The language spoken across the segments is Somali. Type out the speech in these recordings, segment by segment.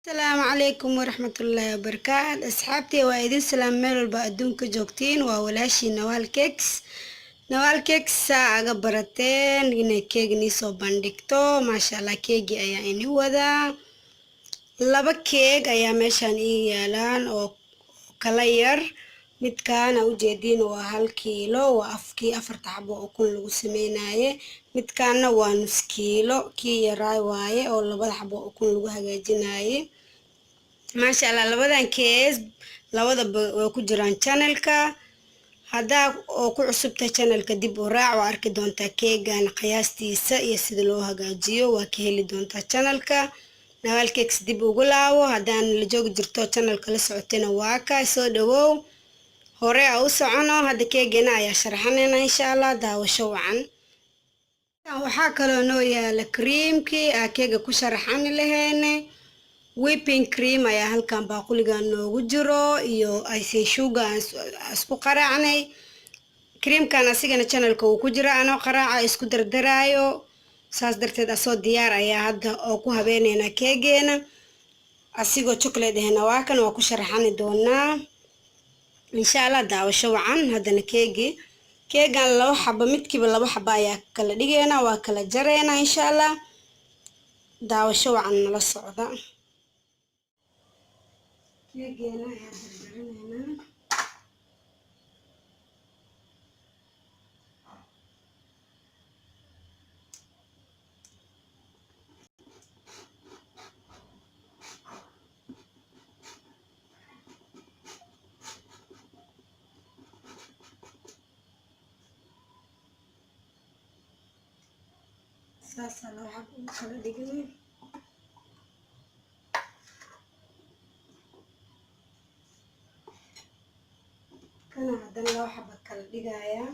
السلام عليكم ورحمة الله وبركاته أصحابتي وإذن سلام ميل البقدونك جوكتين وولاشي نوال كيكس ساعة برتين إن كيك نيسو بانديكتو ما شاء الله كيكي أيا إني وذا لبا كيك أيا ميشان يالان أو كلاير midkaan u jeedin waa 1 kiilo waa afkii 4 xabo oo kun lagu sameeyay midkaana waa nus kiilo kii yaray waaye oo 2 xabo oo kun lagu hagaajinayay maasha Allah labadan kees labadaba way ku jiraan channelka hadaa oo ku cusubta channelka dib u raac waa arki doontaa keegan qiyaastiisa iyo sida loo hagaajiyo waa ka heli doontaa channelka Nawal Cakes dib ugu laawo hadaan la joogi jirto channelka la socotena waa ka soo dhawow hore u socono hada keegana ayaa sharaxanayna insha Allah daawasho wacan waxa kale oo noo yaala creamkii keega ku sharaxan laheene whipping cream ayaa halkan baaquliga noogu jiro iyo icing sugar isku qaraacnay creamkan asigana channelka uu ku jira ano qaraaca isku dardaraayo saas darteed asoo diyaar ayaa hadda oo ku habeenayna keegeena asigoo chocolate ahna waa kan waa ku sharaxani doonaa insha Allah daawasho wacan hadana keegan laba xabo midkiiba laba xabo ayaa kala dhigeena waa kala jareena insha Allah daawasho wacan nala socda keegena ayaa dardaranayna saasa loo xabo kala dhigay kana hadana loo xabo kala dhigaya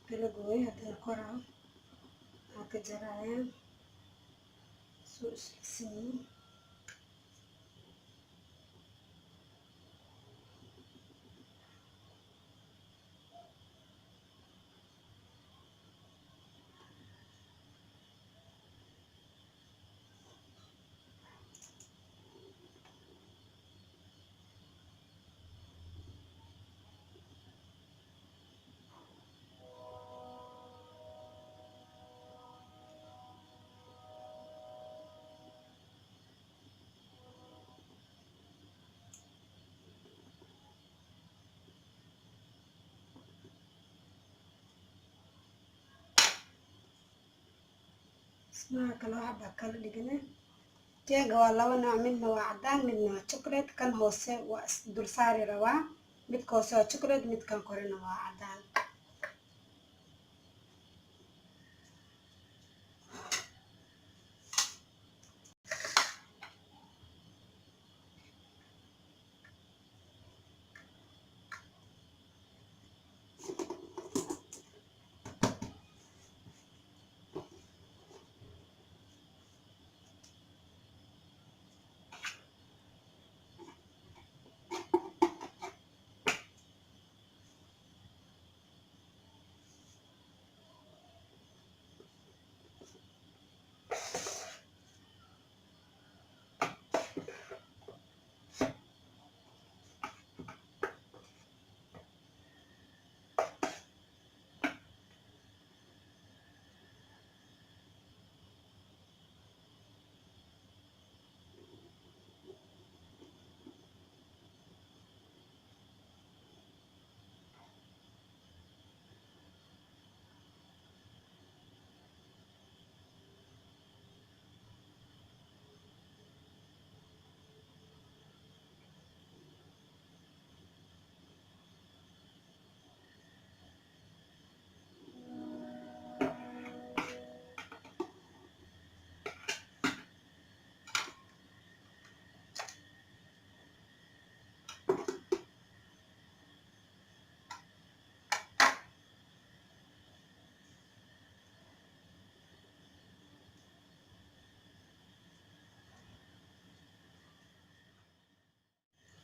kala gooy hadana koraa ka jaraya soo islisin اسمها كل واحد بكل دقيقة keega waa laba nooc midna waa cadaan midna waa chocolate kan hoose waa dul saari rabaa midka hoose waa chocolate midkan korena waa cadaan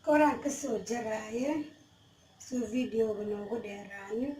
koraan ka soo jaraaye soo videoga noogu dheeraanin.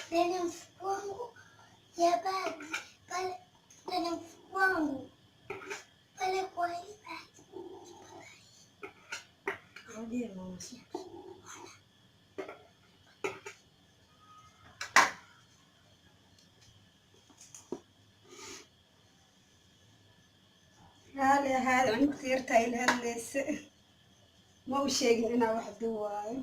Tenemos fuego, ya va, vale, tenemos fuego, vale, ¿cuál es? Raali ahaada cunugta yartaa ila hadlaysa ma u sheegin inaa wax duwaayo.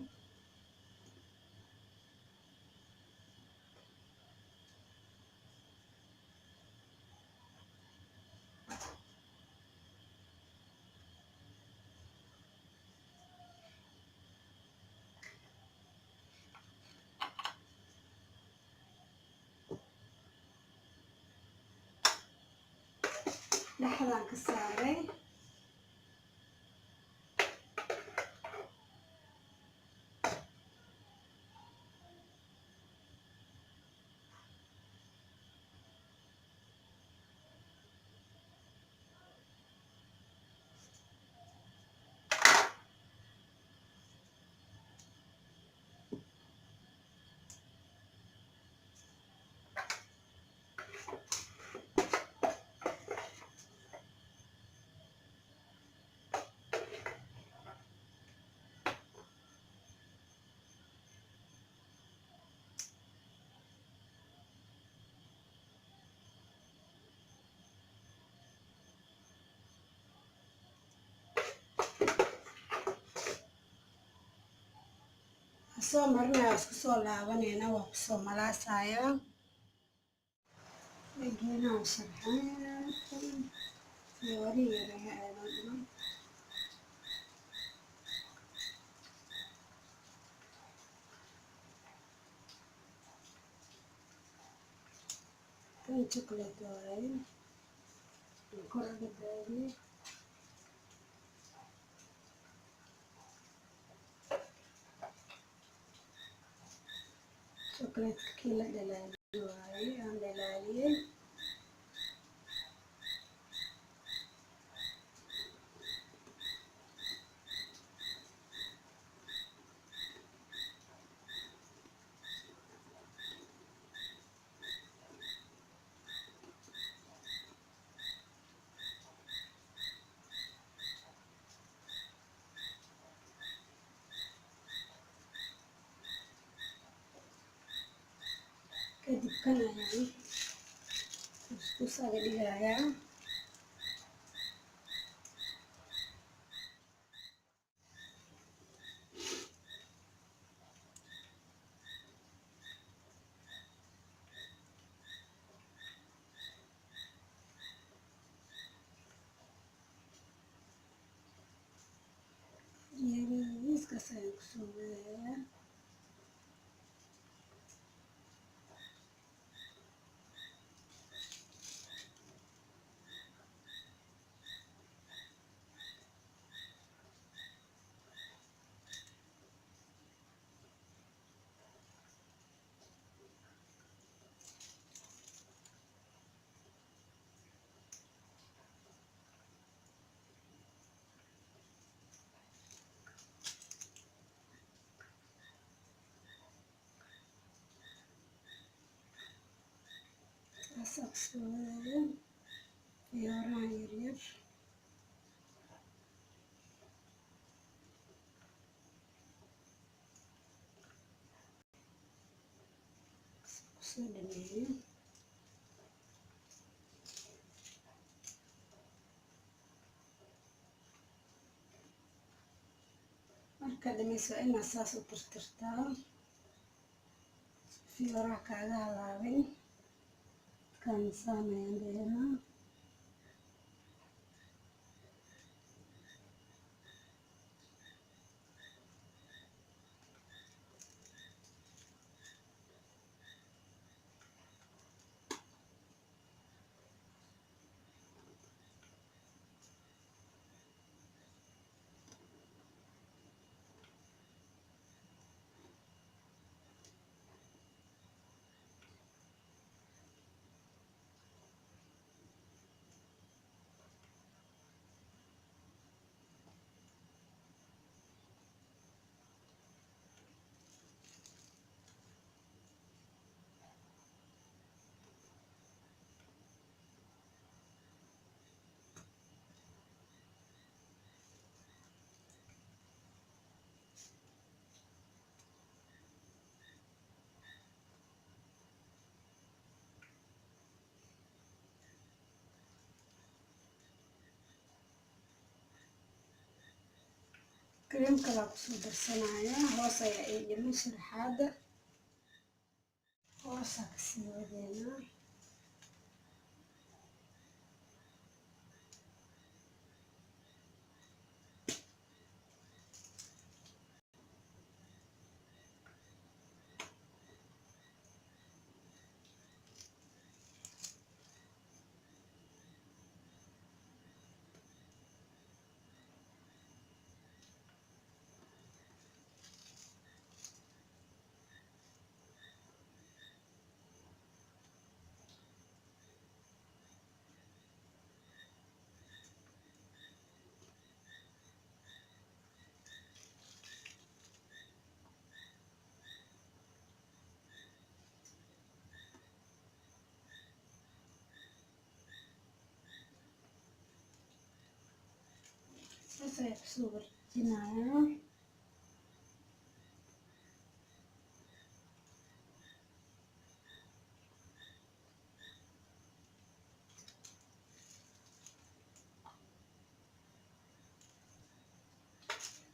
Dhexdaan ka saaray soo marinaya isku soo laabanayna waa ku soo malaasaya geedahan sharxaya fiyoori yaraha aadan kan chocolate waaye koraga daadiye chocolate kii la dhalaaliye waaye aan dhalaaliyey kadib kan ayaan kuskuus aga dhigayaa سيكسوها سيكسوها في وراها يرير سيكسوها marka dhamayso inaad saas u tirtirtaa si waraha kaaga halaabin kan sameeyaan deena كريمka la kusoo darsanaya hoos ayaa ii dhiman sharaxaada hoosa kasii wadeena saas ayaa kusoo warjinaya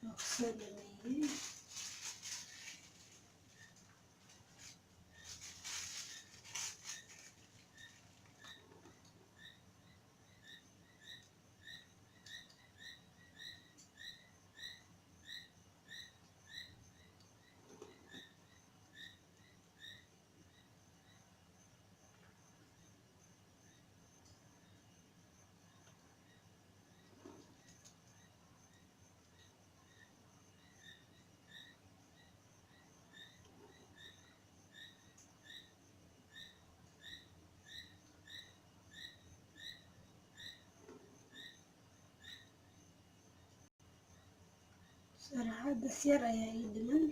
waa kusoo dhameeyey sharaxaada yar ayaa ii dhiman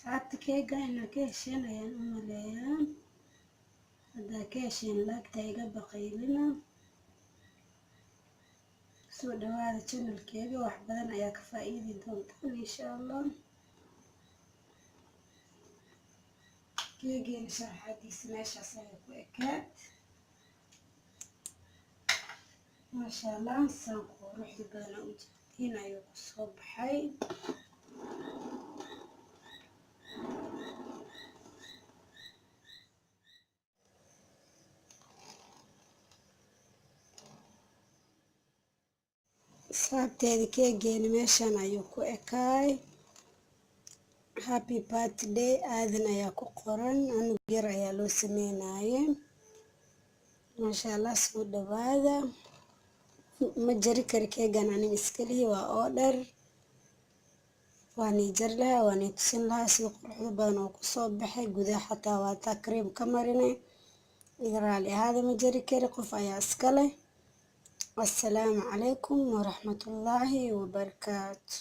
asxaabta keega inaa ka hesheen ayaan u maleeyaa. haddaa ka hesheen laagta iga baqaylina. soo dhawaada channelkeega, wax badan ayaa ka faa'iidi doontaan insha allah. keegeena sharaxaadiisa meeshaas ayaa ku ekaad. maasha allah, saan quruxda badan u jeedin ayuu ku soo baxay. asxaabteeda keegeena meeshaan ayuu ku ekaay. happy birthday aadan ayaa ku qoran, anug yar ayaa loo sameynaye. maasha allah, soo dhawaada. ma jari kari keegan anin iskalihi, waa order. waanii jari lahaa, waanii tusin lahaa sida quruxda badan oo kusoo baxay. gudaha xataa waa taa cream ka marinay. iga raali ahaada, ma jari kari, qof ayaa iska leh. assalaamu calaykum waraxmatullaahi wabarakaatu.